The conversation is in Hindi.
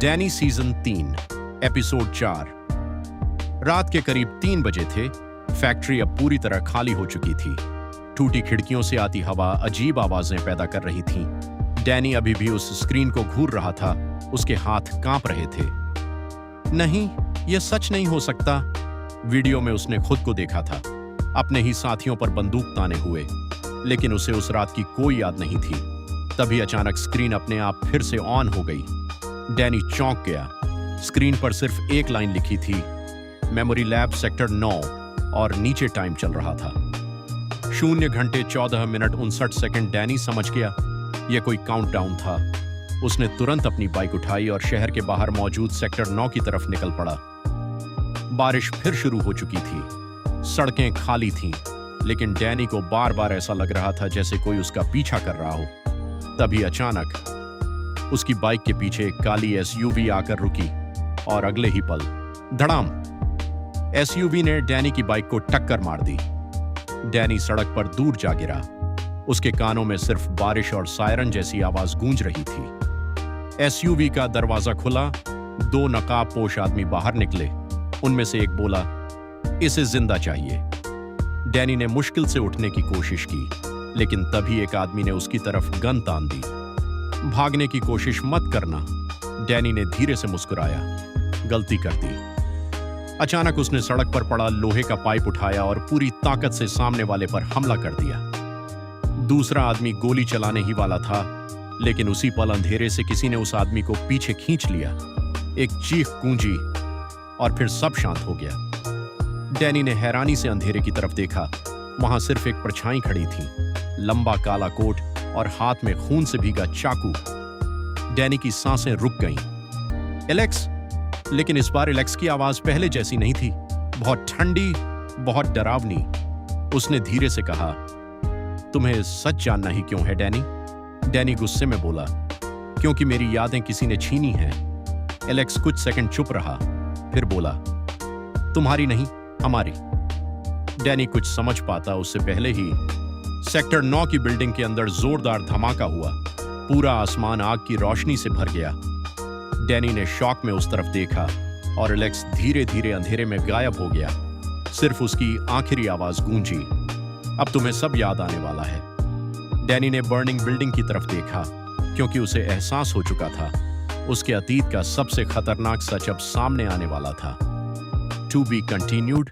Danny season 3 episode 4। रात के करीब 3 बजे थे। फैक्ट्री अब पूरी तरह खाली हो चुकी थी। टूटी खिड़कियों से आती हवा अजीब आवाजें पैदा कर रही थी। डैनी अभी भी उस स्क्रीन को घूर रहा था। उसके हाथ कांप रहे थे। नहीं, यह सच नहीं हो सकता। वीडियो में उसने खुद को देखा था, अपने ही साथियों पर बंदूक ताने हुए, लेकिन उसे उस रात की कोई याद नहीं थी। तभी अचानक स्क्रीन अपने आप फिर से ऑन हो गई। डैनी चौंक गया। स्क्रीन पर सिर्फ एक लाइन लिखी थी, मेमोरी लैब सेक्टर 9, और नीचे टाइम चल रहा था 0 घंटे 14 मिनट 59 सेकंड। डैनी समझ गया यह कोई काउंटडाउन था। उसने तुरंत अपनी बाइक उठाई और शहर के बाहर मौजूद सेक्टर 9 की तरफ निकल पड़ा। बारिश फिर शुरू हो चुकी थी। सड़कें खाली थीं, लेकिन डैनी को बार बार ऐसा लग रहा था जैसे कोई उसका पीछा कर रहा हो। तभी अचानक उसकी बाइक के पीछे एक काली एसयूवी आकर रुकी और अगले ही पल धड़ाम, एसयूवी ने डैनी की बाइक को टक्कर मार दी। डैनी सड़क पर दूर जा गिरा। उसके कानों में सिर्फ बारिश और सायरन जैसी आवाज गूंज रही थी। एसयूवी का दरवाजा खुला। 2 नकाबपोश आदमी बाहर निकले। उनमें से एक बोला, इसे जिंदा चाहिए। डैनी ने मुश्किल से उठने की कोशिश की, लेकिन तभी एक आदमी ने उसकी तरफ गन तान दी। भागने की कोशिश मत करना, डैनी ने धीरे से मुस्कुराया। गलती कर दी। अचानक उसने सड़क पर पड़ा लोहे का पाइप उठाया और पूरी ताकत से सामने वाले पर हमला कर दिया। दूसरा आदमी गोली चलाने ही वाला था, लेकिन उसी पल अंधेरे से किसी ने उस आदमी को पीछे खींच लिया। एक चीख गूंजी और फिर सब शांत हो गया। डैनी ने हैरानी से अंधेरे की तरफ देखा। वहां सिर्फ एक परछाई खड़ी थी, लंबा काला कोट और हाथ में खून से भीगा चाकू। डैनी की सांसें रुक गईं। एलेक्स! लेकिन इस बार एलेक्स की आवाज पहले जैसी नहीं थी। बहुत ठंडी, बहुत डरावनी। उसने धीरे से कहा, तुम्हें सच जानना ही क्यों है डैनी? डैनी गुस्से में बोला, क्योंकि मेरी यादें किसी ने छीनी हैं। एलेक्स कुछ सेकंड चुप रहा, फिर बोला, तुम्हारी नहीं, हमारी। डैनी कुछ समझ पाता उससे पहले ही सेक्टर 9 की बिल्डिंग के अंदर जोरदार धमाका हुआ। पूरा आसमान आग की रोशनी से भर गया। डैनी ने शॉक में उस तरफ देखा और एलेक्स धीरे धीरे अंधेरे में गायब हो गया। सिर्फ उसकी आखिरी आवाज गूंजी, अब तुम्हें सब याद आने वाला है। डैनी ने बर्निंग बिल्डिंग की तरफ देखा, क्योंकि उसे एहसास हो चुका था उसके अतीत का सबसे खतरनाक सच अब सामने आने वाला था। To be continued.